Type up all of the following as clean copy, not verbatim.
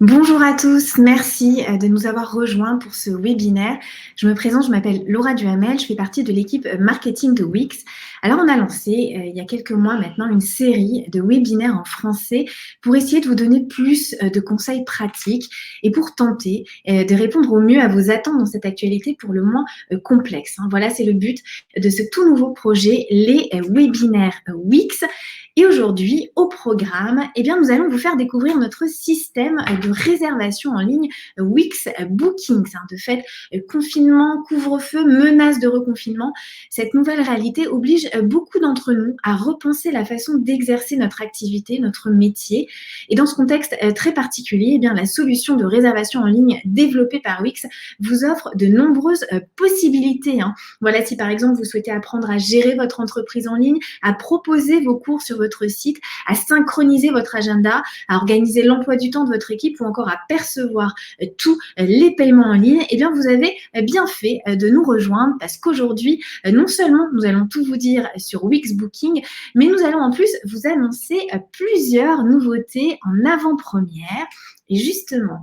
Bonjour à tous, merci de nous avoir rejoints pour ce webinaire. Je me présente, je m'appelle Laura Duhamel, je fais partie de l'équipe marketing de Wix. Alors on a lancé il y a quelques mois maintenant une série de webinaires en français pour essayer de vous donner plus de conseils pratiques et pour tenter de répondre au mieux à vos attentes dans cette actualité pour le moins complexe. Voilà, c'est le but de ce tout nouveau projet, les webinaires Wix. Et aujourd'hui, au programme, nous allons vous faire découvrir notre système de réservation en ligne Wix Bookings. De fait, confinement, couvre-feu, menace de reconfinement, cette nouvelle réalité oblige beaucoup d'entre nous à repenser la façon d'exercer notre activité, notre métier. Et dans ce contexte très particulier, la solution de réservation en ligne développée par Wix vous offre de nombreuses possibilités. Voilà, si par exemple vous souhaitez apprendre à gérer votre entreprise en ligne, à proposer vos cours sur votre site, à synchroniser votre agenda, à organiser l'emploi du temps de votre équipe ou encore à percevoir tous les paiements en ligne, vous avez bien fait de nous rejoindre parce qu'aujourd'hui, non seulement nous allons tout vous dire sur Wix Booking, mais nous allons en plus vous annoncer plusieurs nouveautés en avant-première. Et justement,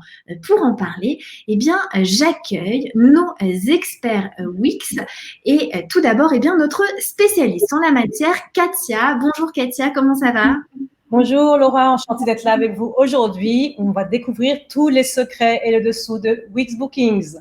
pour en parler, j'accueille nos experts Wix et tout d'abord, notre spécialiste en la matière, Katia. Bonjour Katia, comment ça va? Bonjour Laura, enchantée d'être là avec vous aujourd'hui. On va découvrir tous les secrets et le dessous de Wix Bookings.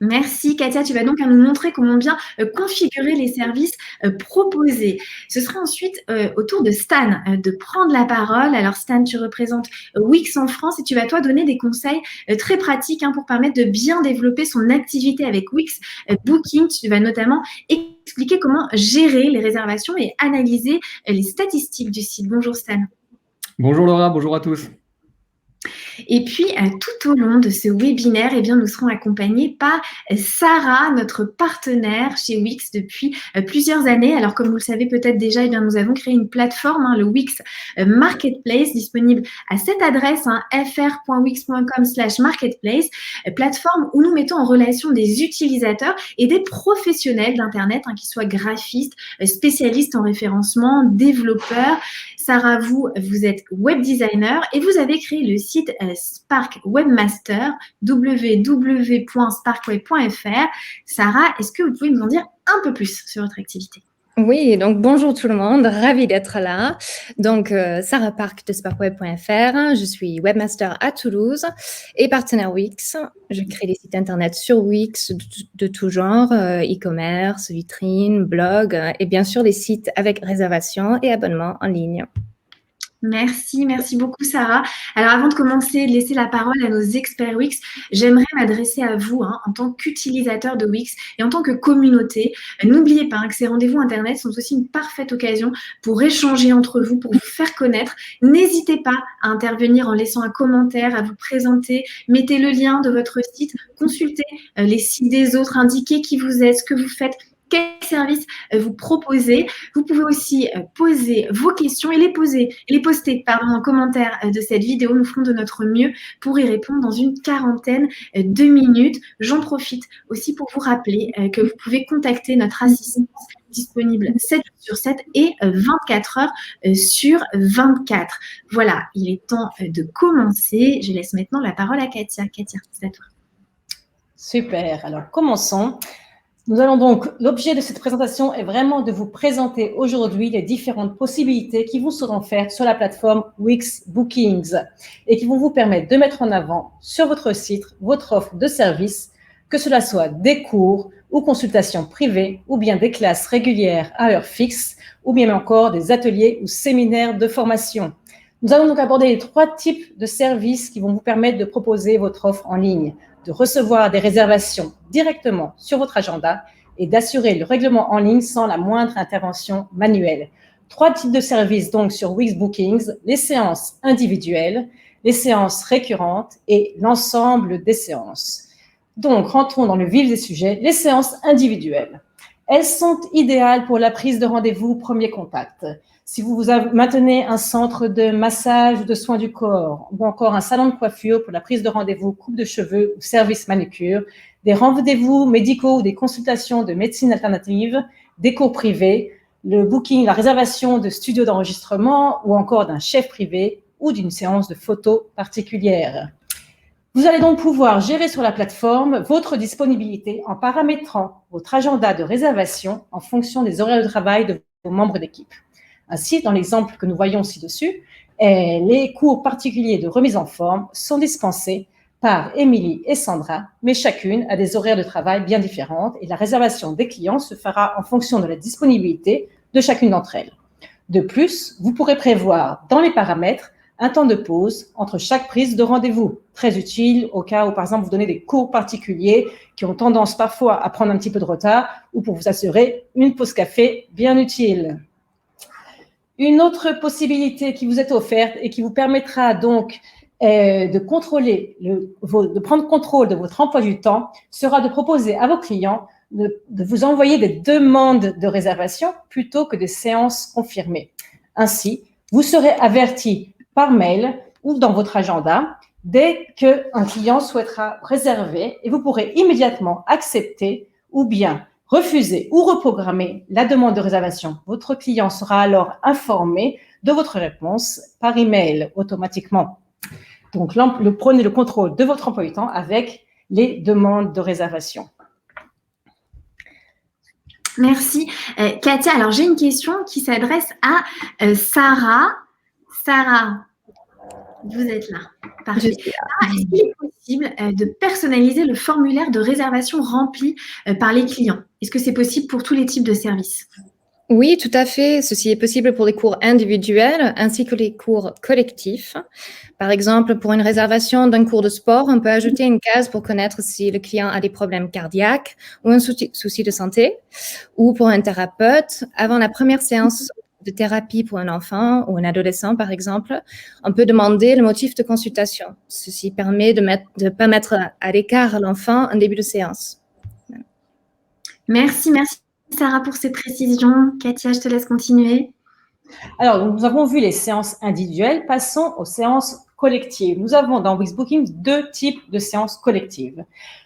Merci Katia, tu vas donc nous montrer comment bien configurer les services proposés. Ce sera ensuite au tour de Stan de prendre la parole. Alors Stan, tu représentes Wix en France et tu vas toi donner des conseils très pratiques pour permettre de bien développer son activité avec Wix Booking. Tu vas notamment expliquer comment gérer les réservations et analyser les statistiques du site. Bonjour Stan. Bonjour Laura, bonjour à tous. Et puis, tout au long de ce webinaire, nous serons accompagnés par Sarah, notre partenaire chez Wix depuis plusieurs années. Alors, comme vous le savez peut-être déjà, nous avons créé une plateforme, le Wix Marketplace, disponible à cette adresse, fr.wix.com/marketplace, plateforme où nous mettons en relation des utilisateurs et des professionnels d'Internet, qu'ils soient graphistes, spécialistes en référencement, développeurs. Sarah, vous êtes web designer et vous avez créé le site Spark Webmaster, www.sparkweb.fr. Sarah, est-ce que vous pouvez nous en dire un peu plus sur votre activité? Oui, donc bonjour tout le monde, ravie d'être là. Donc, Sarah Park de sparkweb.fr, je suis webmaster à Toulouse et partenaire Wix. Je crée des sites internet sur Wix de tout genre, e-commerce, vitrine, blog et bien sûr des sites avec réservation et abonnement en ligne. Merci beaucoup Sarah. Alors avant de commencer, de laisser la parole à nos experts Wix, j'aimerais m'adresser à vous en tant qu'utilisateur de Wix et en tant que communauté. N'oubliez pas que ces rendez-vous Internet sont aussi une parfaite occasion pour échanger entre vous, pour vous faire connaître. N'hésitez pas à intervenir en laissant un commentaire, à vous présenter. Mettez le lien de votre site, consultez les sites des autres, indiquez qui vous êtes, ce que vous faites, quel service vous proposez. Vous pouvez aussi poser vos questions et les poster en commentaire de cette vidéo. Nous ferons de notre mieux pour y répondre dans une quarantaine de minutes. J'en profite aussi pour vous rappeler que vous pouvez contacter notre assistance disponible 7 jours sur 7 et 24 heures sur 24. Voilà, il est temps de commencer. Je laisse maintenant la parole à Katia. Katia, c'est à toi. Super, alors commençons. L'objet de cette présentation est vraiment de vous présenter aujourd'hui les différentes possibilités qui vous seront offertes sur la plateforme Wix Bookings et qui vont vous permettre de mettre en avant sur votre site votre offre de service, que cela soit des cours ou consultations privées ou bien des classes régulières à heure fixe ou bien encore des ateliers ou séminaires de formation. Nous allons donc aborder les 3 types de services qui vont vous permettre de proposer votre offre en ligne, de recevoir des réservations directement sur votre agenda et d'assurer le règlement en ligne sans la moindre intervention manuelle. 3 types de services donc sur Wix Bookings, les séances individuelles, les séances récurrentes et l'ensemble des séances. Donc, rentrons dans le vif des sujets, les séances individuelles. Elles sont idéales pour la prise de rendez-vous premier contact. Si vous maintenez un centre de massage ou de soins du corps ou encore un salon de coiffure pour la prise de rendez-vous coupe de cheveux ou service manucure, des rendez-vous médicaux ou des consultations de médecine alternative, des cours privés, le booking, la réservation de studios d'enregistrement ou encore d'un chef privé ou d'une séance de photos particulière. Vous allez donc pouvoir gérer sur la plateforme votre disponibilité en paramétrant votre agenda de réservation en fonction des horaires de travail de vos membres d'équipe. Ainsi, dans l'exemple que nous voyons ci-dessus, les cours particuliers de remise en forme sont dispensés par Émilie et Sandra, mais chacune a des horaires de travail bien différentes et la réservation des clients se fera en fonction de la disponibilité de chacune d'entre elles. De plus, vous pourrez prévoir dans les paramètres un temps de pause entre chaque prise de rendez-vous, très utile au cas où, par exemple, vous donnez des cours particuliers qui ont tendance parfois à prendre un petit peu de retard ou pour vous assurer une pause café bien utile. Une autre possibilité qui vous est offerte et qui vous permettra donc de prendre contrôle de votre emploi du temps sera de proposer à vos clients de vous envoyer des demandes de réservation plutôt que des séances confirmées. Ainsi, vous serez averti par mail ou dans votre agenda dès qu'un client souhaitera réserver et vous pourrez immédiatement accepter ou bien refuser ou reprogrammer la demande de réservation. Votre client sera alors informé de votre réponse par email automatiquement. Donc, prenez le contrôle de votre emploi du temps avec les demandes de réservation. Merci. Katia, alors j'ai une question qui s'adresse à Sarah. Sarah, vous êtes là. Parfait. Sarah, est-ce qu'il est possible de personnaliser le formulaire de réservation rempli par les clients? Est-ce que c'est possible pour tous les types de services? Oui, tout à fait. Ceci est possible pour les cours individuels ainsi que les cours collectifs. Par exemple, pour une réservation d'un cours de sport, on peut ajouter une case pour connaître si le client a des problèmes cardiaques ou un souci de santé. Ou pour un thérapeute, avant la première séance de thérapie pour un enfant ou un adolescent, par exemple, on peut demander le motif de consultation. Ceci permet de ne pas mettre à l'écart l'enfant en début de séance. Merci Sarah pour ces précisions. Katia, je te laisse continuer. Alors, donc, nous avons vu les séances individuelles. Passons aux séances collectives. Nous avons dans Wix Booking 2 types de séances collectives.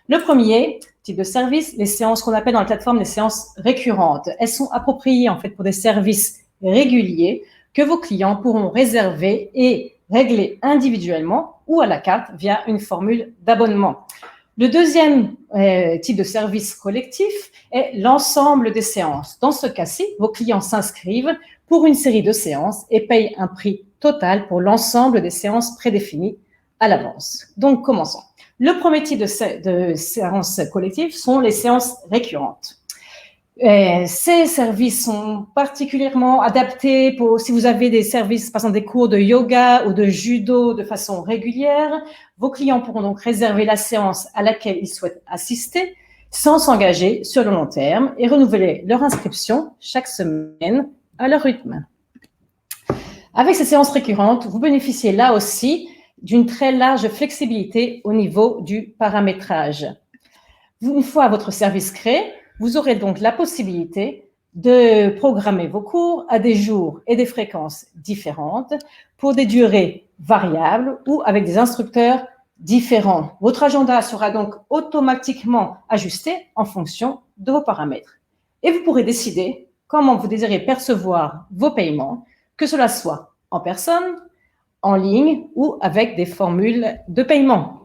Le premier type de service, les séances qu'on appelle dans la plateforme des séances récurrentes. Elles sont appropriées en fait pour des services réguliers que vos clients pourront réserver et régler individuellement ou à la carte via une formule d'abonnement. Le deuxième type de service collectif est l'ensemble des séances. Dans ce cas-ci, vos clients s'inscrivent pour une série de séances et payent un prix total pour l'ensemble des séances prédéfinies à l'avance. Donc, commençons. Le premier type de séances collectives sont les séances récurrentes. Ces services sont particulièrement adaptés pour si vous avez des services, par exemple des cours de yoga ou de judo de façon régulière. Vos clients pourront donc réserver la séance à laquelle ils souhaitent assister sans s'engager sur le long terme et renouveler leur inscription chaque semaine à leur rythme. Avec ces séances récurrentes, vous bénéficiez là aussi d'une très large flexibilité au niveau du paramétrage. Une fois votre service créé, vous aurez donc la possibilité de programmer vos cours à des jours et des fréquences différentes pour des durées variables ou avec des instructeurs différents. Votre agenda sera donc automatiquement ajusté en fonction de vos paramètres. Et vous pourrez décider comment vous désirez percevoir vos paiements, que cela soit en personne, en ligne ou avec des formules de paiement.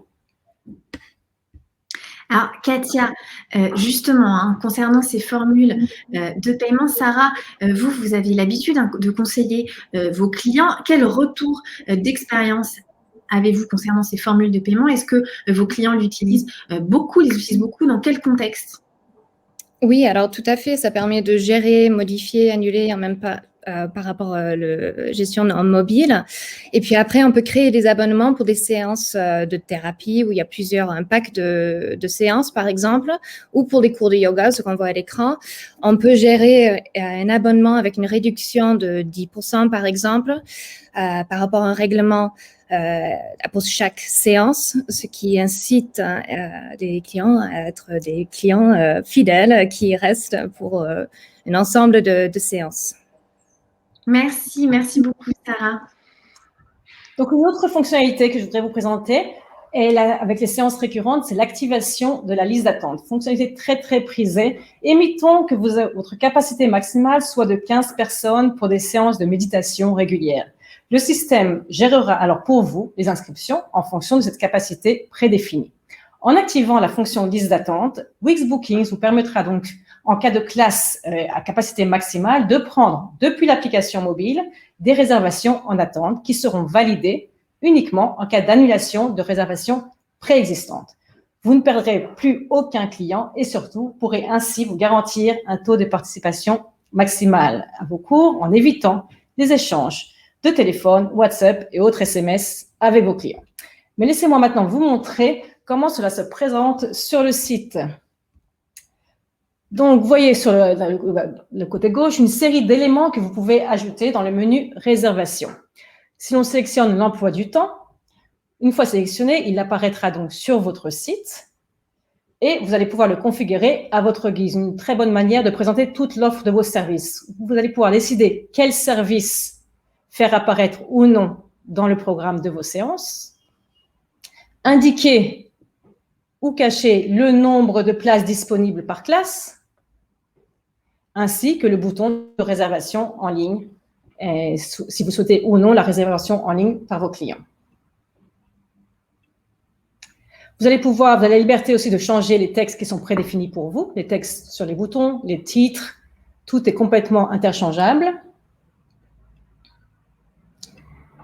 Alors, Katia, justement, concernant ces formules de paiement, Sarah, vous avez l'habitude de conseiller vos clients. Quel retour d'expérience avez-vous concernant ces formules de paiement? Est-ce que vos clients l'utilisent beaucoup, les utilisent beaucoup? Dans quel contexte? Oui, alors tout à fait, ça permet de gérer, modifier, annuler en même pas par rapport à la gestion en mobile. Et puis après, on peut créer des abonnements pour des séances de thérapie où il y a plusieurs packs de séances, par exemple, ou pour des cours de yoga, ce qu'on voit à l'écran. On peut gérer un abonnement avec une réduction de 10%, par exemple, par rapport à un règlement pour chaque séance, ce qui incite des clients à être des clients fidèles qui restent pour un ensemble de séances. Merci beaucoup, Sarah. Donc, une autre fonctionnalité que je voudrais vous présenter avec les séances récurrentes, c'est l'activation de la liste d'attente. Fonctionnalité très, très prisée. Émettons que votre capacité maximale soit de 15 personnes pour des séances de méditation régulières. Le système gérera alors pour vous les inscriptions en fonction de cette capacité prédéfinie. En activant la fonction liste d'attente, Wix Bookings vous permettra donc, en cas de classe à capacité maximale, de prendre depuis l'application mobile des réservations en attente qui seront validées uniquement en cas d'annulation de réservation préexistante. Vous ne perdrez plus aucun client et surtout pourrez ainsi vous garantir un taux de participation maximal à vos cours en évitant les échanges de téléphone, WhatsApp et autres SMS avec vos clients. Mais laissez-moi maintenant vous montrer comment cela se présente sur le site. Donc, vous voyez sur le côté gauche une série d'éléments que vous pouvez ajouter dans le menu réservation. Si l'on sélectionne l'emploi du temps, une fois sélectionné, il apparaîtra donc sur votre site et vous allez pouvoir le configurer à votre guise. Une très bonne manière de présenter toute l'offre de vos services. Vous allez pouvoir décider quel service faire apparaître ou non dans le programme de vos séances, indiquer ou cacher le nombre de places disponibles par classe, ainsi que le bouton de réservation en ligne, si vous souhaitez ou non la réservation en ligne par vos clients. Vous avez la liberté aussi de changer les textes qui sont prédéfinis pour vous, les textes sur les boutons, les titres, tout est complètement interchangeable.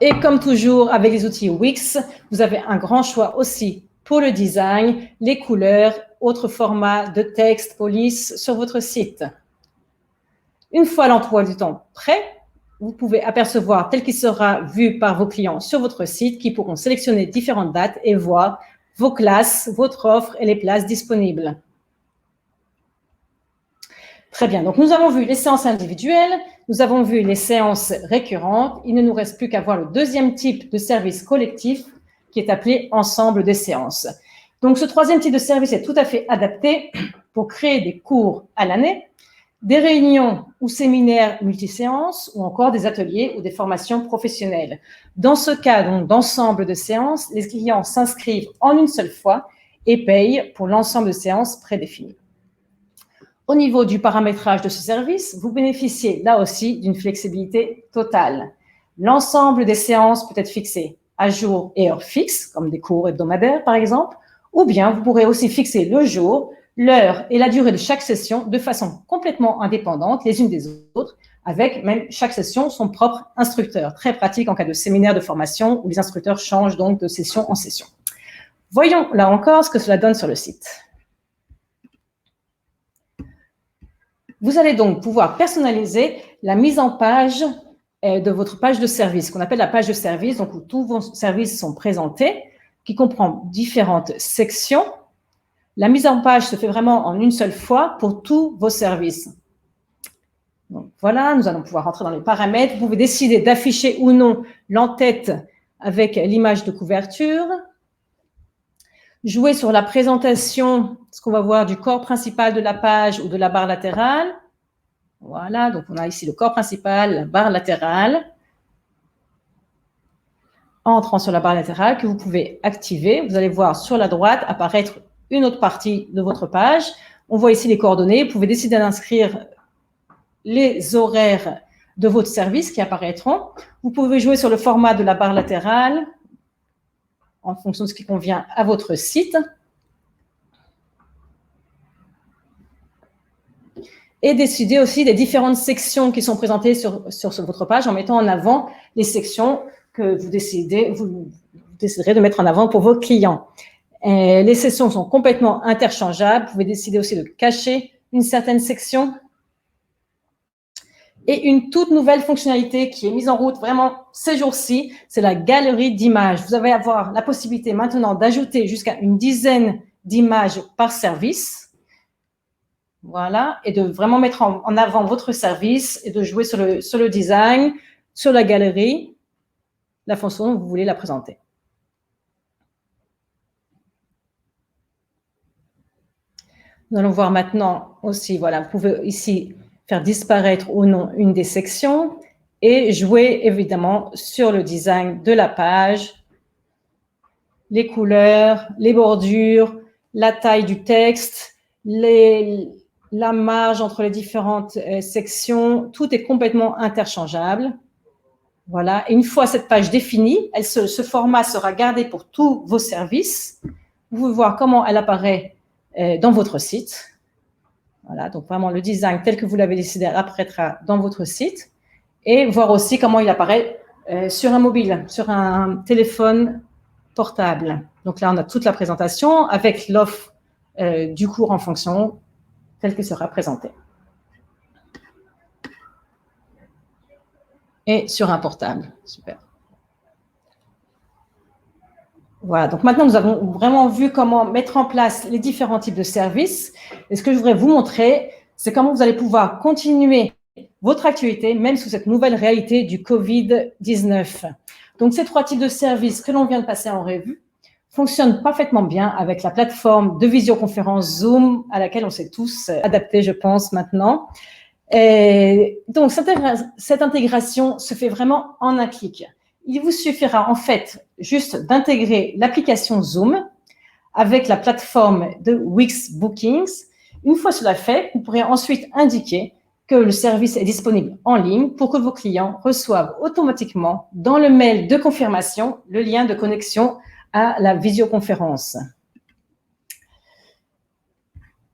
Et comme toujours avec les outils Wix, vous avez un grand choix aussi pour le design, les couleurs, autres formats de texte, police sur votre site. Une fois l'emploi du temps prêt, vous pouvez apercevoir tel qu'il sera vu par vos clients sur votre site qui pourront sélectionner différentes dates et voir vos classes, votre offre et les places disponibles. Très bien, donc nous avons vu les séances individuelles, nous avons vu les séances récurrentes. Il ne nous reste plus qu'à voir le deuxième type de service collectif qui est appelé ensemble de séances. Donc ce troisième type de service est tout à fait adapté pour créer des cours à l'année, des réunions ou séminaires multiséances ou encore des ateliers ou des formations professionnelles. Dans ce cas donc d'ensemble de séances, les clients s'inscrivent en une seule fois et payent pour l'ensemble de séances prédéfinies. Au niveau du paramétrage de ce service, vous bénéficiez là aussi d'une flexibilité totale. L'ensemble des séances peut être fixé à jour et heure fixe, comme des cours hebdomadaires par exemple, ou bien vous pourrez aussi fixer le jour, l'heure et la durée de chaque session de façon complètement indépendante les unes des autres, avec même chaque session son propre instructeur. Très pratique en cas de séminaire de formation où les instructeurs changent donc de session en session. Voyons là encore ce que cela donne sur le site. Vous allez donc pouvoir personnaliser la mise en page de votre page de service, qu'on appelle la page de service, donc où tous vos services sont présentés, qui comprend différentes sections. La mise en page se fait vraiment en une seule fois pour tous vos services. Donc voilà, nous allons pouvoir rentrer dans les paramètres. Vous pouvez décider d'afficher ou non l'entête avec l'image de couverture. Jouer sur la présentation, ce qu'on va voir du corps principal de la page ou de la barre latérale. Voilà, donc on a ici le corps principal, la barre latérale. En entrant sur la barre latérale que vous pouvez activer, vous allez voir sur la droite apparaître une autre partie de votre page. On voit ici les coordonnées. Vous pouvez décider d'inscrire les horaires de votre service qui apparaîtront. Vous pouvez jouer sur le format de la barre latérale en fonction de ce qui convient à votre site. Et décider aussi des différentes sections qui sont présentées sur votre page en mettant en avant les sections que vous déciderez de mettre en avant pour vos clients. Et les sections sont complètement interchangeables. Vous pouvez décider aussi de cacher une certaine section. Et une toute nouvelle fonctionnalité qui est mise en route vraiment ces jours-ci, c'est la galerie d'images. Vous allez avoir la possibilité maintenant d'ajouter jusqu'à une dizaine d'images par service. Voilà, et de vraiment mettre en avant votre service et de jouer sur le design, sur la galerie, la façon dont vous voulez la présenter. Nous allons voir maintenant aussi, voilà, vous pouvez ici faire disparaître ou non une des sections et jouer évidemment sur le design de la page, les couleurs, les bordures, la taille du texte, la marge entre les différentes sections, tout est complètement interchangeable. Voilà. Et une fois cette page définie, ce format sera gardé pour tous vos services. Vous pouvez voir comment elle apparaît dans votre site. Voilà, donc vraiment le design tel que vous l'avez décidé apparaîtra dans votre site. Et voir aussi comment il apparaît sur un mobile, sur un téléphone portable. Donc là, on a toute la présentation avec l'offre du cours en fonction telle que sera présentée. Et sur un portable. Super. Voilà, donc maintenant, nous avons vraiment vu comment mettre en place les différents types de services. Et ce que je voudrais vous montrer, c'est comment vous allez pouvoir continuer votre activité, même sous cette nouvelle réalité du Covid-19. Donc, ces 3 types de services que l'on vient de passer en revue fonctionnent parfaitement bien avec la plateforme de visioconférence Zoom à laquelle on s'est tous adaptés, je pense, maintenant. Et donc, cette intégration se fait vraiment en un clic. Il vous suffira en fait juste d'intégrer l'application Zoom avec la plateforme de Wix Bookings. Une fois cela fait, vous pourrez ensuite indiquer que le service est disponible en ligne pour que vos clients reçoivent automatiquement dans le mail de confirmation le lien de connexion à la visioconférence.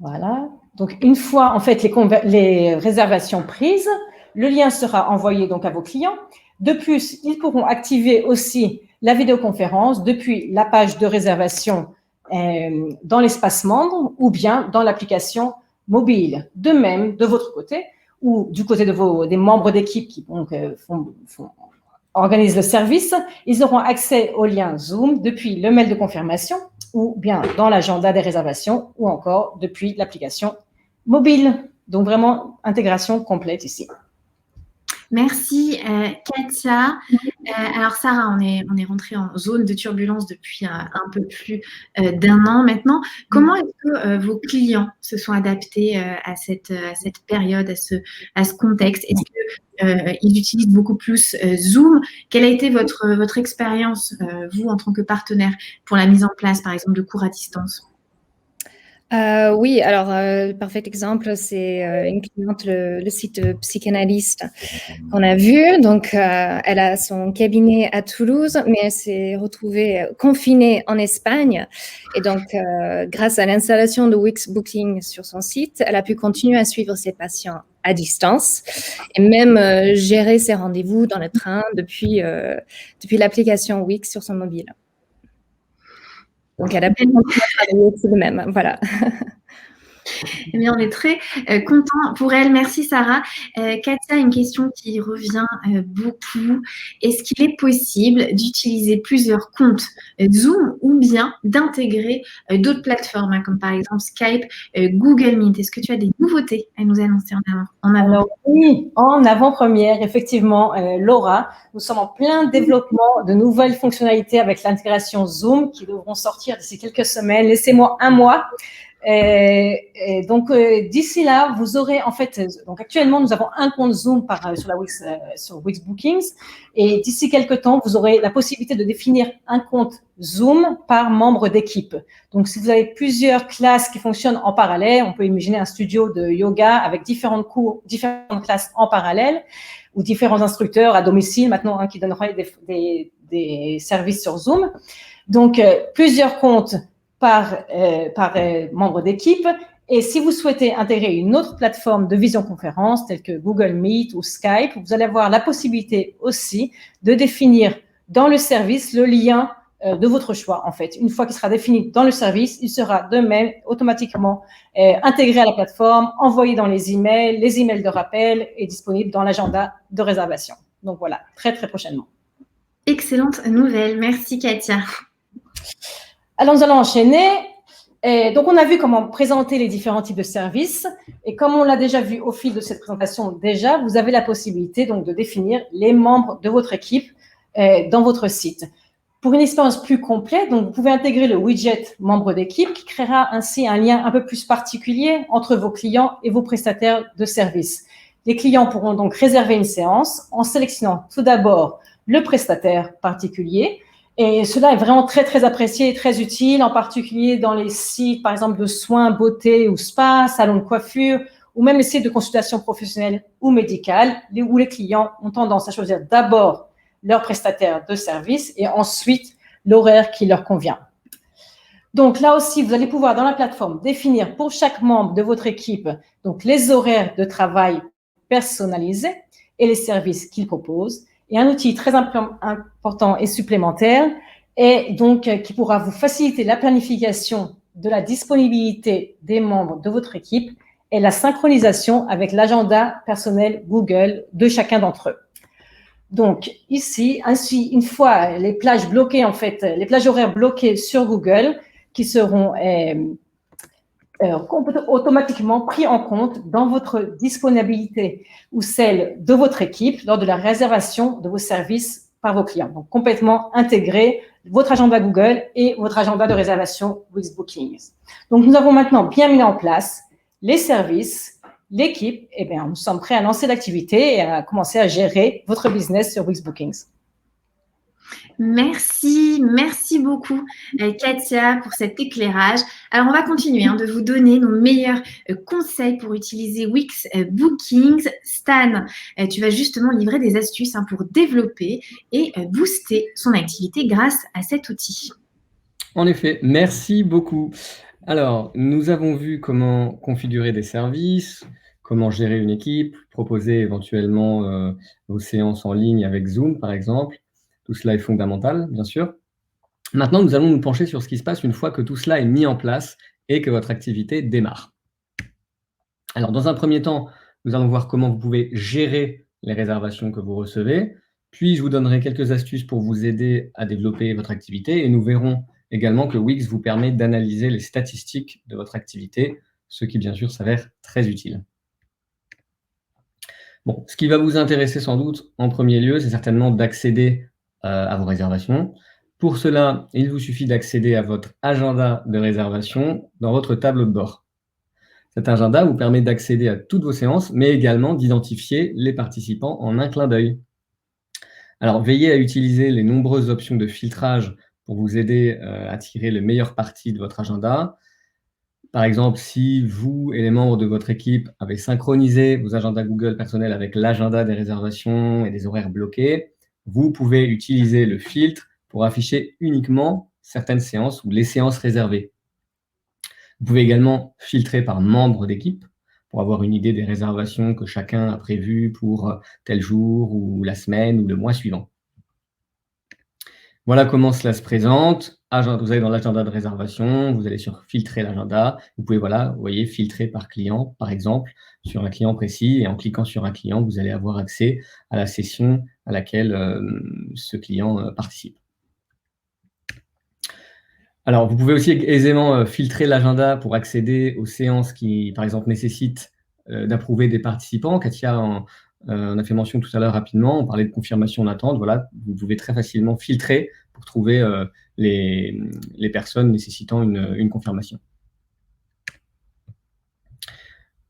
Voilà. Donc, une fois en fait les réservations prises, le lien sera envoyé donc à vos clients. De plus, ils pourront activer aussi la vidéoconférence depuis la page de réservation dans l'espace membre ou bien dans l'application mobile. De même, de votre côté ou du côté des membres d'équipe qui organisent le service, ils auront accès au lien Zoom depuis le mail de confirmation ou bien dans l'agenda des réservations ou encore depuis l'application mobile. Donc, vraiment, intégration complète ici. Merci, Katia. Alors, Sarah, on est rentré en zone de turbulence depuis un peu plus d'1 an maintenant. Comment est-ce que vos clients se sont adaptés à cette période, à ce contexte? Est-ce qu'ils utilisent beaucoup plus Zoom? Quelle a été votre expérience, vous, en tant que partenaire, pour la mise en place, par exemple, de cours à distance? Oui, alors, parfait exemple, c'est une cliente, le site Psychanalyste qu'on a vu. Donc, elle a son cabinet à Toulouse, mais elle s'est retrouvée confinée en Espagne. Et donc, grâce à l'installation de Wix Booking sur son site, elle a pu continuer à suivre ses patients à distance et même gérer ses rendez-vous dans le train depuis l'application Wix sur son mobile. Donc, elle a pu continuer à travailler tout de même. Voilà. Eh bien, on est très contents pour elle. Merci, Sarah. Katia, une question qui revient beaucoup. Est-ce qu'il est possible d'utiliser plusieurs comptes Zoom ou bien d'intégrer d'autres plateformes, comme par exemple Skype, Google Meet? Est-ce que tu as des nouveautés à nous annoncer en avant? Alors, oui, en avant-première, effectivement, Laura, nous sommes en plein développement de nouvelles fonctionnalités avec l'intégration Zoom qui devront sortir d'ici quelques semaines. Laissez-moi 1 mois. Et donc, d'ici là, vous aurez en fait, donc actuellement, nous avons un compte Zoom sur Wix Bookings, et d'ici quelques temps, vous aurez la possibilité de définir un compte Zoom par membre d'équipe. Donc, si vous avez plusieurs classes qui fonctionnent en parallèle, on peut imaginer un studio de yoga avec différentes classes en parallèle, ou différents instructeurs à domicile maintenant qui donneraient des services sur Zoom. Donc, plusieurs comptes par membre d'équipe. Et si vous souhaitez intégrer une autre plateforme de visioconférence telle que Google Meet ou Skype, vous allez avoir la possibilité aussi de définir dans le service le lien de votre choix, en fait. Une fois qu'il sera défini dans le service, il sera de même automatiquement intégré à la plateforme, envoyé dans les emails de rappel et disponible dans l'agenda de réservation. Donc voilà, très, très prochainement. Excellente nouvelle. Merci, Katia. Alors, nous allons enchaîner. Et donc, on a vu comment présenter les différents types de services. Et comme on l'a déjà vu au fil de cette présentation, vous avez la possibilité donc de définir les membres de votre équipe dans votre site. Pour une expérience plus complète, donc vous pouvez intégrer le widget membre d'équipe qui créera ainsi un lien un peu plus particulier entre vos clients et vos prestataires de services. Les clients pourront donc réserver une séance en sélectionnant tout d'abord le prestataire particulier. Et cela est vraiment très, très apprécié et très utile, en particulier dans les sites, par exemple, de soins, beauté ou spa, salon de coiffure, ou même les sites de consultation professionnelle ou médicale, où les clients ont tendance à choisir d'abord leur prestataire de service et ensuite l'horaire qui leur convient. Donc là aussi, vous allez pouvoir dans la plateforme définir pour chaque membre de votre équipe donc les horaires de travail personnalisés et les services qu'ils proposent. Et un outil très important et supplémentaire est donc qui pourra vous faciliter la planification de la disponibilité des membres de votre équipe et la synchronisation avec l'agenda personnel Google de chacun d'entre eux. Donc ici, ainsi, une fois les plages bloquées, en fait, les plages horaires bloquées sur Google, qui seront automatiquement pris en compte dans votre disponibilité ou celle de votre équipe lors de la réservation de vos services par vos clients. Donc, complètement intégré votre agenda Google et votre agenda de réservation Wix Bookings. Donc, nous avons maintenant bien mis en place les services, l'équipe. Eh bien, nous sommes prêts à lancer l'activité et à commencer à gérer votre business sur Wix Bookings. Merci beaucoup Katia pour cet éclairage. Alors on va continuer de vous donner nos meilleurs conseils pour utiliser Wix Bookings. Stan, tu vas justement livrer des astuces pour développer et booster son activité grâce à cet outil. En effet, merci beaucoup. Alors, nous avons vu comment configurer des services, comment gérer une équipe, proposer éventuellement vos séances en ligne avec Zoom par exemple. Tout cela est fondamental, bien sûr. Maintenant, nous allons nous pencher sur ce qui se passe une fois que tout cela est mis en place et que votre activité démarre. Alors, dans un premier temps, nous allons voir comment vous pouvez gérer les réservations que vous recevez. Puis, je vous donnerai quelques astuces pour vous aider à développer votre activité. Et nous verrons également que Wix vous permet d'analyser les statistiques de votre activité, ce qui, bien sûr, s'avère très utile. Bon, ce qui va vous intéresser sans doute en premier lieu, c'est certainement d'accéder à vos réservations. Pour cela, il vous suffit d'accéder à votre agenda de réservation dans votre tableau de bord. Cet agenda vous permet d'accéder à toutes vos séances, mais également d'identifier les participants en un clin d'œil. Alors, veillez à utiliser les nombreuses options de filtrage pour vous aider à tirer le meilleur parti de votre agenda. Par exemple, si vous et les membres de votre équipe avez synchronisé vos agendas Google personnels avec l'agenda des réservations et des horaires bloqués, vous pouvez utiliser le filtre pour afficher uniquement certaines séances ou les séances réservées. Vous pouvez également filtrer par membre d'équipe pour avoir une idée des réservations que chacun a prévues pour tel jour ou la semaine ou le mois suivant. Voilà comment cela se présente. Vous allez dans l'agenda de réservation, vous allez sur filtrer l'agenda. Vous pouvez, vous voyez, filtrer par client, par exemple, sur un client précis. Et en cliquant sur un client, vous allez avoir accès à la session à laquelle ce client participe. Alors, vous pouvez aussi aisément filtrer l'agenda pour accéder aux séances qui, par exemple, nécessitent d'approuver des participants. Katia on a fait mention tout à l'heure rapidement, on parlait de confirmation d'attente. Voilà, vous pouvez très facilement filtrer pour trouver les personnes nécessitant une confirmation.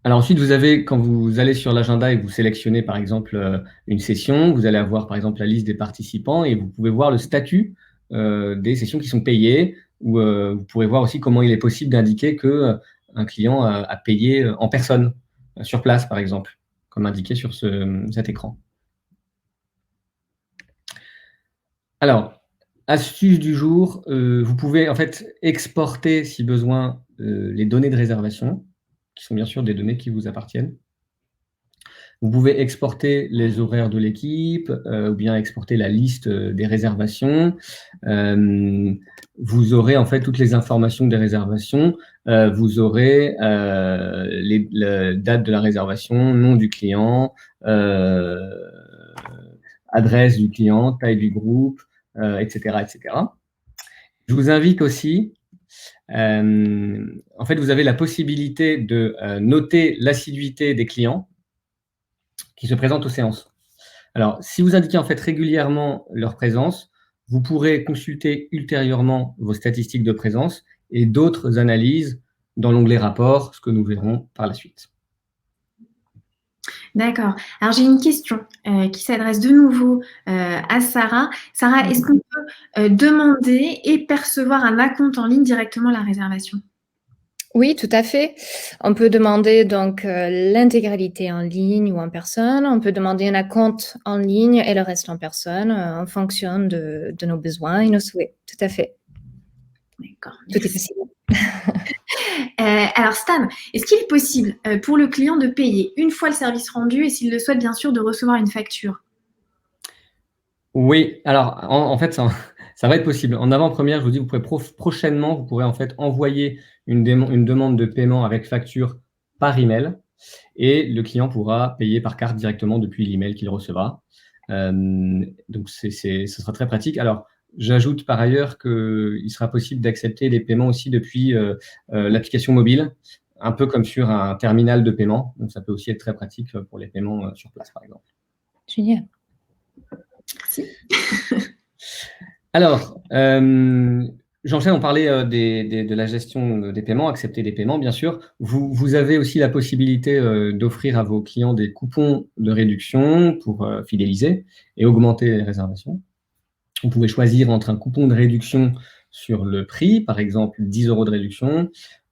Alors ensuite, vous avez, quand vous allez sur l'agenda et que vous sélectionnez par exemple une session, vous allez avoir par exemple la liste des participants et vous pouvez voir le statut des sessions qui sont payées, ou vous pourrez voir aussi comment il est possible d'indiquer qu'un client a payé en personne, sur place par exemple, comme indiqué sur cet écran. Alors, astuce du jour, vous pouvez en fait exporter, si besoin, les données de réservation, qui sont bien sûr des données qui vous appartiennent. Vous pouvez exporter les horaires de l'équipe, ou bien exporter la liste des réservations. Vous aurez en fait toutes les informations des réservations. Vous aurez la date de la réservation, nom du client, adresse du client, taille du groupe, etc., etc. Je vous invite aussi, en fait, vous avez la possibilité de noter l'assiduité des clients qui se présentent aux séances. Alors, si vous indiquez en fait régulièrement leur présence, vous pourrez consulter ultérieurement vos statistiques de présence et d'autres analyses dans l'onglet rapport, ce que nous verrons par la suite. D'accord. Alors, j'ai une question qui s'adresse de nouveau à Sarah. Sarah, est-ce qu'on peut demander et percevoir un acompte en ligne directement à la réservation ? Oui, tout à fait. On peut demander donc l'intégralité en ligne ou en personne. On peut demander un acompte en ligne et le reste en personne en fonction de nos besoins et nos souhaits. Tout à fait. D'accord, Tout est merci. possible. Alors Stan, est-ce qu'il est possible pour le client de payer une fois le service rendu et s'il le souhaite bien sûr de recevoir une facture? Oui, alors en fait, ça va être possible. En avant-première, je vous dis, vous pourrez prochainement, vous pourrez en fait envoyer une demande de paiement avec facture par email et le client pourra payer par carte directement depuis l'email qu'il recevra. Donc ce sera très pratique. Alors, j'ajoute par ailleurs qu'il sera possible d'accepter les paiements aussi depuis l'application mobile, un peu comme sur un terminal de paiement. Donc ça peut aussi être très pratique pour les paiements sur place, par exemple. Génial. Merci. Alors, j'enchaîne, on parlait de la gestion des paiements, accepter des paiements, bien sûr. Vous avez aussi la possibilité d'offrir à vos clients des coupons de réduction pour fidéliser et augmenter les réservations. Vous pouvez choisir entre un coupon de réduction sur le prix, par exemple 10 € de réduction,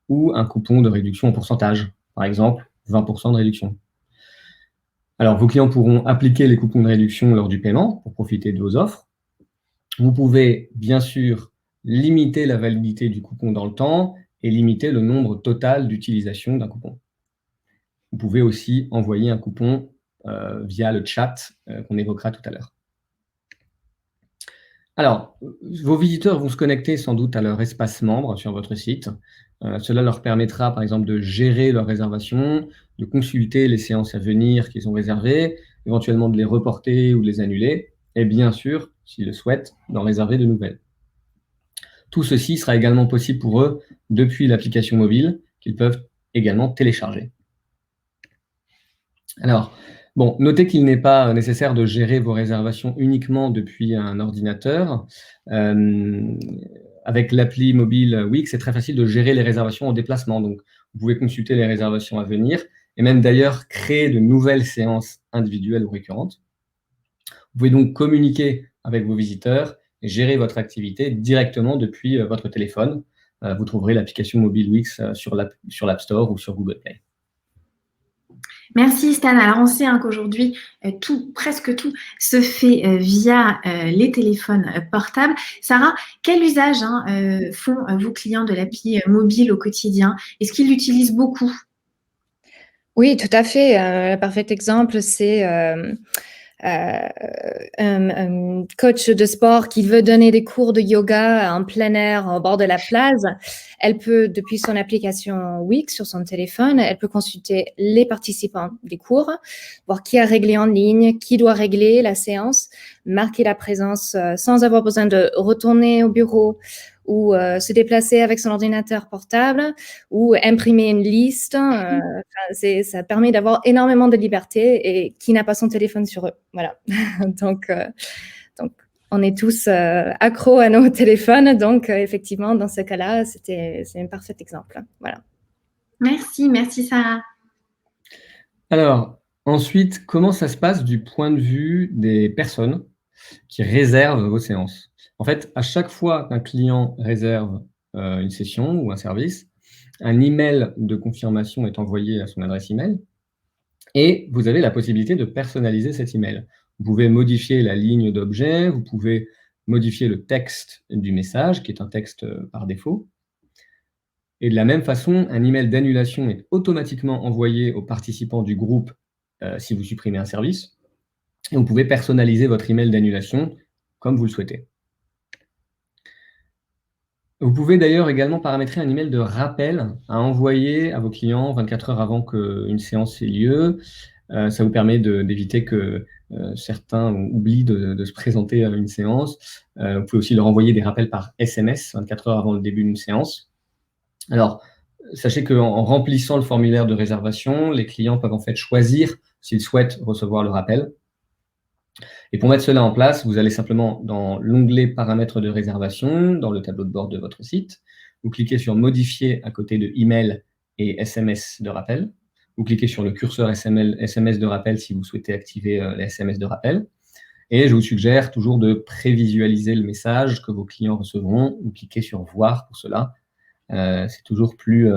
ou un coupon de réduction en pourcentage, par exemple 20% de réduction. Alors, vos clients pourront appliquer les coupons de réduction lors du paiement pour profiter de vos offres. Vous pouvez bien sûr limiter la validité du coupon dans le temps et limiter le nombre total d'utilisation d'un coupon. Vous pouvez aussi envoyer un coupon via le chat qu'on évoquera tout à l'heure. Alors, vos visiteurs vont se connecter sans doute à leur espace membre sur votre site. Cela leur permettra, par exemple, de gérer leurs réservations, de consulter les séances à venir qu'ils ont réservées, éventuellement de les reporter ou de les annuler, et bien sûr, s'ils le souhaitent, d'en réserver de nouvelles. Tout ceci sera également possible pour eux depuis l'application mobile qu'ils peuvent également télécharger. Alors, bon, notez qu'il n'est pas nécessaire de gérer vos réservations uniquement depuis un ordinateur. Avec l'appli mobile Wix, c'est très facile de gérer les réservations en déplacement. Donc, vous pouvez consulter les réservations à venir et même d'ailleurs créer de nouvelles séances individuelles ou récurrentes. Vous pouvez donc communiquer avec vos visiteurs et gérer votre activité directement depuis votre téléphone. Vous trouverez l'application mobile Wix sur l'App Store ou sur Google Play. Merci Stan. Alors on sait qu'aujourd'hui, presque tout se fait via les téléphones portables. Sarah, quel usage font vos clients de l'appli mobile au quotidien? Est-ce qu'ils l'utilisent beaucoup? Oui, tout à fait. Un parfait exemple, c'est un coach de sport qui veut donner des cours de yoga en plein air au bord de la plage. Elle peut, depuis son application Wix sur son téléphone, elle peut consulter les participants des cours, voir qui a réglé en ligne, qui doit régler la séance, marquer la présence sans avoir besoin de retourner au bureau ou se déplacer avec son ordinateur portable ou imprimer une liste. Ça permet d'avoir énormément de liberté et qui n'a pas son téléphone sur eux. Voilà. Donc, on est tous accros à nos téléphones. Donc, effectivement, dans ce cas-là, c'est un parfait exemple. Voilà. Merci Sarah. Alors, ensuite, comment ça se passe du point de vue des personnes qui réservent vos séances? En fait, à chaque fois qu'un client réserve une session ou un service, un email de confirmation est envoyé à son adresse email et vous avez la possibilité de personnaliser cet email. Vous pouvez modifier la ligne d'objet, vous pouvez modifier le texte du message, qui est un texte par défaut. Et de la même façon, un email d'annulation est automatiquement envoyé aux participants du groupe si vous supprimez un service. Et vous pouvez personnaliser votre email d'annulation comme vous le souhaitez. Vous pouvez d'ailleurs également paramétrer un email de rappel à envoyer à vos clients 24 heures avant qu'une séance ait lieu. Ça vous permet d'éviter que certains oublient de se présenter à une séance. Vous pouvez aussi leur envoyer des rappels par SMS 24 heures avant le début d'une séance. Alors, sachez qu'en remplissant le formulaire de réservation, les clients peuvent en fait choisir s'ils souhaitent recevoir le rappel. Et pour mettre cela en place, vous allez simplement dans l'onglet paramètres de réservation, dans le tableau de bord de votre site. Vous cliquez sur modifier à côté de email et SMS de rappel. Vous cliquez sur le curseur SMS de rappel si vous souhaitez activer les SMS de rappel. Et je vous suggère toujours de prévisualiser le message que vos clients recevront. Vous cliquez sur voir pour cela. c'est toujours plus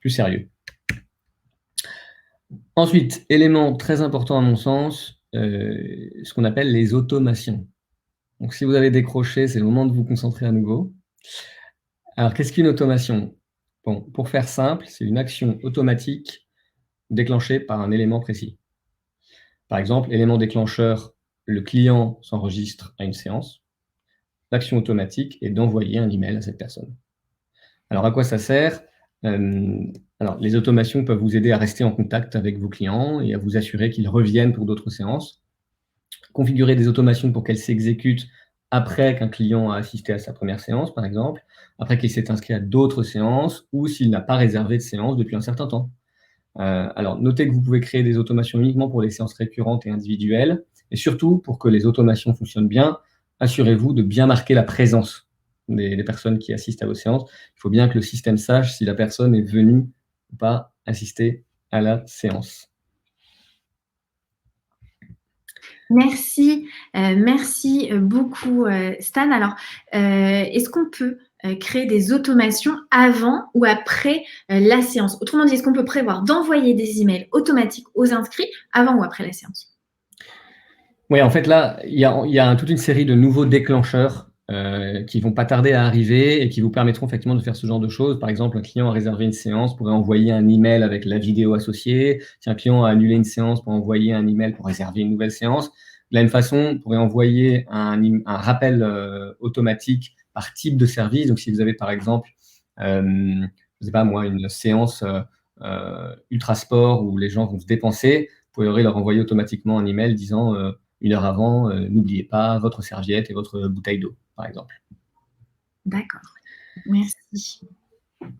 sérieux. Ensuite, élément très important à mon sens, ce qu'on appelle les automations. Donc, si vous avez décroché, c'est le moment de vous concentrer à nouveau. Alors, qu'est-ce qu'une automation? Bon, pour faire simple, c'est une action automatique déclenchée par un élément précis. Par exemple, élément déclencheur, le client s'enregistre à une séance. L'action automatique est d'envoyer un email à cette personne. Alors, à quoi ça sert? Alors, les automations peuvent vous aider à rester en contact avec vos clients et à vous assurer qu'ils reviennent pour d'autres séances. Configurer des automations pour qu'elles s'exécutent après qu'un client a assisté à sa première séance, par exemple, après qu'il s'est inscrit à d'autres séances ou s'il n'a pas réservé de séance depuis un certain temps. Alors, notez que vous pouvez créer des automations uniquement pour les séances récurrentes et individuelles. Et surtout, pour que les automations fonctionnent bien, assurez-vous de bien marquer la présence des personnes qui assistent à vos séances. Il faut bien que le système sache si la personne est venue ou pas assister à la séance. Merci, merci beaucoup Stan. Alors, est-ce qu'on peut créer des automations avant ou après la séance? Autrement dit, est-ce qu'on peut prévoir d'envoyer des emails automatiques aux inscrits avant ou après la séance? Oui, en fait, là, il y a toute une série de nouveaux déclencheurs qui vont pas tarder à arriver et qui vous permettront effectivement de faire ce genre de choses. Par exemple, un client a réservé une séance, pourrait envoyer un email avec la vidéo associée. Si un client a annulé une séance, pour envoyer un email pour réserver une nouvelle séance. De la même façon, vous pourrez envoyer un rappel automatique par type de service. Donc, si vous avez par exemple, je sais pas moi, une séance ultra sport où les gens vont se dépenser, vous pourrez leur envoyer automatiquement un email disant une heure avant, n'oubliez pas votre serviette et votre bouteille d'eau, par exemple. D'accord, merci.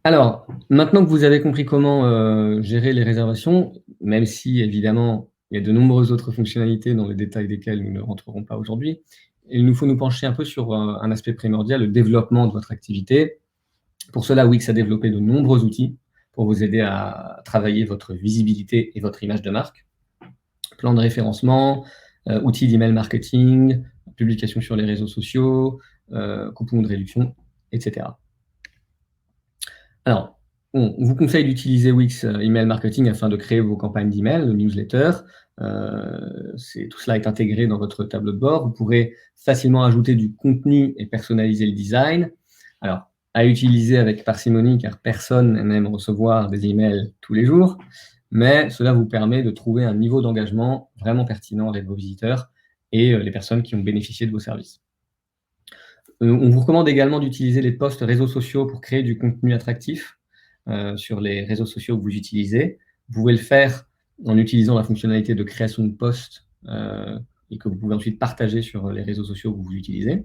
Alors, maintenant que vous avez compris comment gérer les réservations, même si évidemment il y a de nombreuses autres fonctionnalités dans les détails desquelles nous ne rentrerons pas aujourd'hui, il nous faut nous pencher un peu sur un aspect primordial, le développement de votre activité. Pour cela, Wix a développé de nombreux outils pour vous aider à travailler votre visibilité et votre image de marque. Plan de référencement, outils d'email marketing, publication sur les réseaux sociaux, coupons de réduction, etc. Alors, on vous conseille d'utiliser Wix Email Marketing afin de créer vos campagnes d'email, de newsletter. Tout cela est intégré dans votre tableau de bord. Vous pourrez facilement ajouter du contenu et personnaliser le design. Alors, à utiliser avec parcimonie, car personne n'aime recevoir des emails tous les jours, mais cela vous permet de trouver un niveau d'engagement vraiment pertinent avec vos visiteurs et les personnes qui ont bénéficié de vos services. On vous recommande également d'utiliser les posts réseaux sociaux pour créer du contenu attractif sur les réseaux sociaux que vous utilisez. Vous pouvez le faire en utilisant la fonctionnalité de création de posts et que vous pouvez ensuite partager sur les réseaux sociaux que vous utilisez.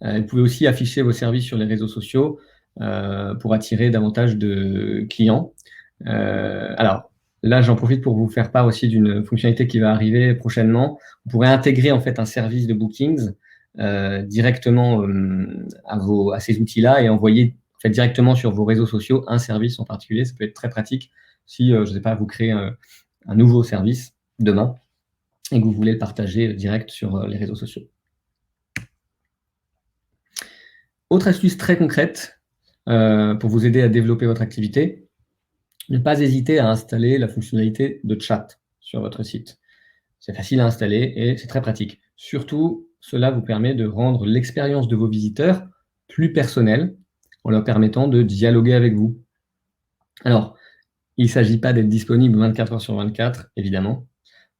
Vous pouvez aussi afficher vos services sur les réseaux sociaux pour attirer davantage de clients. Alors, là, j'en profite pour vous faire part aussi d'une fonctionnalité qui va arriver prochainement. Vous pourrez intégrer en fait un service de bookings directement à ces outils-là et envoyer en fait, directement sur vos réseaux sociaux un service en particulier. Ça peut être très pratique si, je ne sais pas, vous créez un nouveau service demain et que vous voulez le partager direct sur les réseaux sociaux. Autre astuce très concrète pour vous aider à développer votre activité, ne pas hésiter à installer la fonctionnalité de chat sur votre site. C'est facile à installer et c'est très pratique. Surtout, cela vous permet de rendre l'expérience de vos visiteurs plus personnelle en leur permettant de dialoguer avec vous. Alors, il ne s'agit pas d'être disponible 24 heures sur 24, évidemment.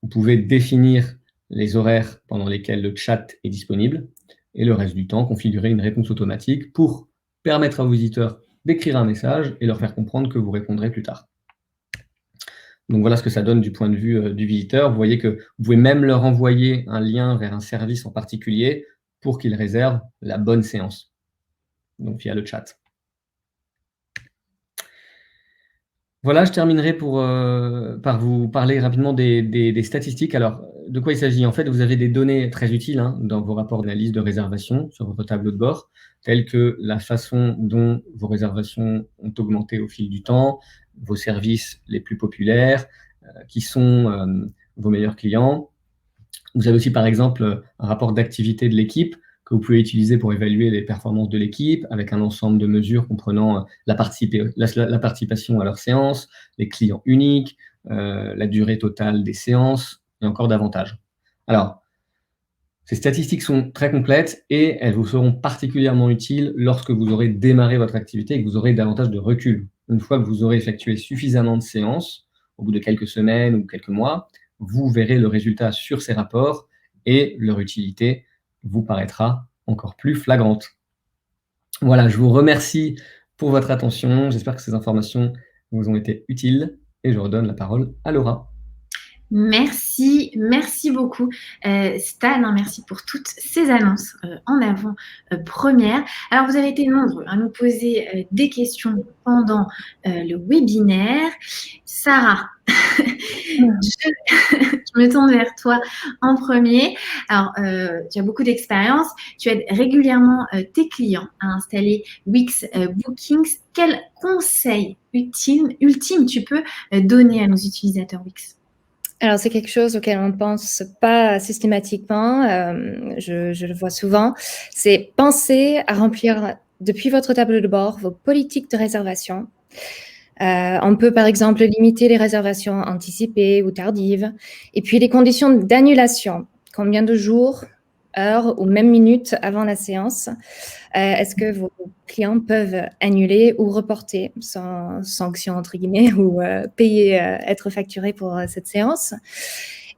Vous pouvez définir les horaires pendant lesquels le chat est disponible et le reste du temps, configurer une réponse automatique pour permettre à vos visiteurs d'écrire un message et leur faire comprendre que vous répondrez plus tard. Donc voilà ce que ça donne du point de vue du visiteur. Vous voyez que vous pouvez même leur envoyer un lien vers un service en particulier pour qu'ils réservent la bonne séance, donc via le chat. Voilà, je terminerai par vous parler rapidement des statistiques. Alors, de quoi il s'agit? En fait, vous avez des données très utiles dans vos rapports d'analyse de réservation sur votre tableau de bord, telles que la façon dont vos réservations ont augmenté au fil du temps, vos services les plus populaires, qui sont vos meilleurs clients. Vous avez aussi, par exemple, un rapport d'activité de l'équipe, que vous pouvez utiliser pour évaluer les performances de l'équipe, avec un ensemble de mesures comprenant la participation à leurs séances, les clients uniques, la durée totale des séances et encore davantage. Alors, ces statistiques sont très complètes et elles vous seront particulièrement utiles lorsque vous aurez démarré votre activité et que vous aurez davantage de recul. Une fois que vous aurez effectué suffisamment de séances, au bout de quelques semaines ou quelques mois, vous verrez le résultat sur ces rapports et leur utilité vous paraîtra encore plus flagrante. Voilà, je vous remercie pour votre attention. J'espère que ces informations vous ont été utiles et je redonne la parole à Laura. Merci, merci beaucoup Stan, merci pour toutes ces annonces en avant-première. Alors, vous avez été nombreux à nous poser des questions pendant le webinaire. Sarah, je me tourne vers toi en premier. Alors, tu as beaucoup d'expérience, tu aides régulièrement tes clients à installer Wix Bookings. Quel conseil ultime tu peux donner à nos utilisateurs Wix ? Alors, c'est quelque chose auquel on ne pense pas systématiquement, je le vois souvent, c'est penser à remplir depuis votre tableau de bord vos politiques de réservation. On peut par exemple limiter les réservations anticipées ou tardives, et puis les conditions d'annulation, combien de jours, heures ou même minutes avant la séance, est-ce que vos clients peuvent annuler ou reporter sans sanction entre guillemets ou payer, être facturés pour cette séance.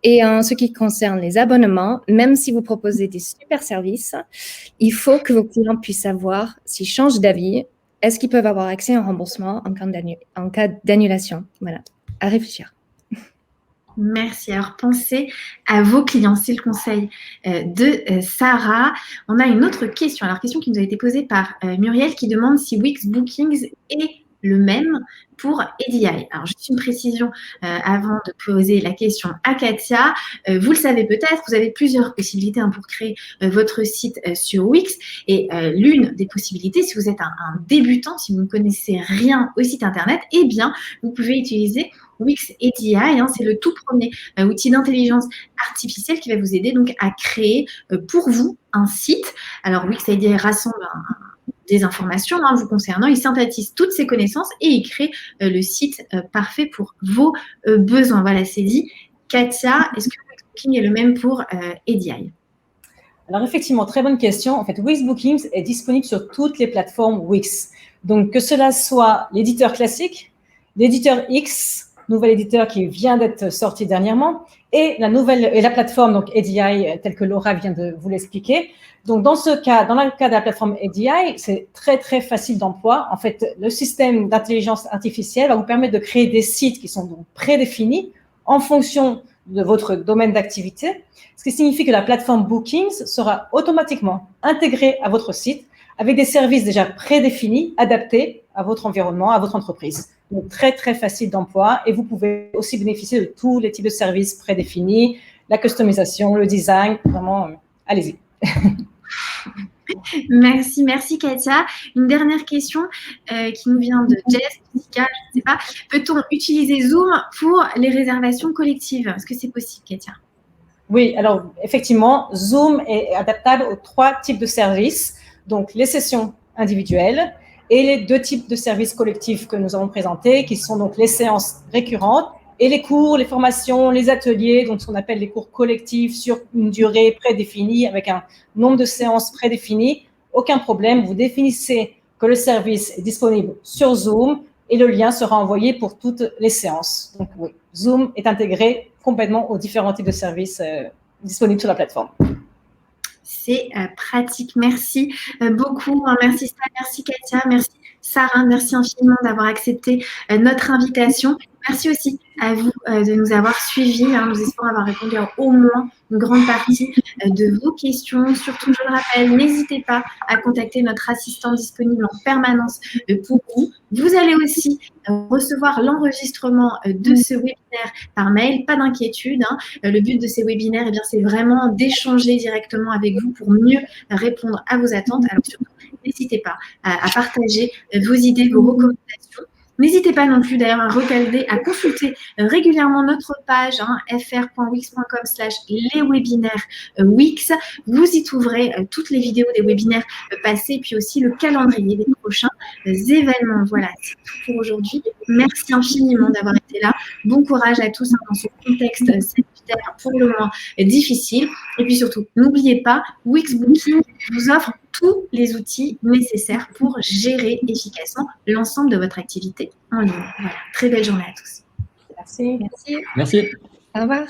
Et en ce qui concerne les abonnements, même si vous proposez des super services, il faut que vos clients puissent savoir s'ils changent d'avis, est-ce qu'ils peuvent avoir accès à un remboursement en cas d'annulation. Voilà, à réfléchir. Merci. Alors, pensez à vos clients. C'est le conseil de Sarah. On a une autre question. Alors, question qui nous a été posée par Muriel qui demande si Wix Bookings est le même pour EDI. Alors, juste une précision avant de poser la question à Katia. Vous le savez peut-être, vous avez plusieurs possibilités pour créer votre site sur Wix. Et l'une des possibilités, si vous êtes un débutant, si vous ne connaissez rien au site Internet, eh bien, vous pouvez utiliser Wix EDI, c'est le tout premier outil d'intelligence artificielle qui va vous aider donc à créer pour vous un site. Alors, Wix EDI rassemble des informations vous concernant, il synthétise toutes ces connaissances et il crée le site parfait pour vos besoins. Voilà, c'est dit. Katia, est-ce que Wix Booking est le même pour EDI ? Alors effectivement, très bonne question. En fait, Wix Bookings est disponible sur toutes les plateformes Wix. Donc que cela soit l'éditeur classique, l'éditeur X, nouvel éditeur qui vient d'être sorti dernièrement, et la plateforme donc EDI telle que Laura vient de vous l'expliquer. Donc dans le cas de la plateforme EDI, c'est très très facile d'emploi. En fait, le système d'intelligence artificielle va vous permettre de créer des sites qui sont donc prédéfinis en fonction de votre domaine d'activité, ce qui signifie que la plateforme Bookings sera automatiquement intégrée à votre site avec des services déjà prédéfinis, adaptés à votre environnement, à votre entreprise. Donc, très, très facile d'emploi et vous pouvez aussi bénéficier de tous les types de services prédéfinis, la customisation, le design, vraiment, allez-y. Merci Katia. Une dernière question qui nous vient de Jess, Jessica, je ne sais pas. Peut-on utiliser Zoom pour les réservations collectives ? Est-ce que c'est possible, Katia ? Oui, alors effectivement, Zoom est adaptable aux 3 types de services, donc les sessions individuelles et les 2 types de services collectifs que nous avons présentés, qui sont donc les séances récurrentes et les cours, les formations, les ateliers, donc ce qu'on appelle les cours collectifs sur une durée prédéfinie avec un nombre de séances prédéfinies. Aucun problème, vous définissez que le service est disponible sur Zoom et le lien sera envoyé pour toutes les séances. Donc oui, Zoom est intégré complètement aux différents types de services disponibles sur la plateforme. C'est pratique. Merci beaucoup. Merci Stan, merci Katia, merci Sarah, merci infiniment d'avoir accepté notre invitation. Merci aussi à vous de nous avoir suivis. Nous espérons avoir répondu à au moins une grande partie de vos questions. Surtout, je le rappelle, n'hésitez pas à contacter notre assistant disponible en permanence pour vous. Vous allez aussi recevoir l'enregistrement de ce webinaire par mail. Pas d'inquiétude. Le but de ces webinaires, eh bien, c'est vraiment d'échanger directement avec vous pour mieux répondre à vos attentes. Alors, surtout, n'hésitez pas à partager vos idées, vos recommandations N'hésitez pas non plus d'ailleurs à consulter régulièrement notre page fr.wix.com/leswebinaires Wix. Vous y trouverez toutes les vidéos des webinaires passés, puis aussi le calendrier des prochains événements. Voilà, c'est tout pour aujourd'hui. Merci infiniment d'avoir été là. Bon courage à tous dans ce contexte sanitaire pour le moins difficile. Et puis surtout, n'oubliez pas, Wix Booking vous offre tous les outils nécessaires pour gérer efficacement l'ensemble de votre activité en ligne. Voilà, très belle journée à tous. Merci. Merci. Merci. Au revoir.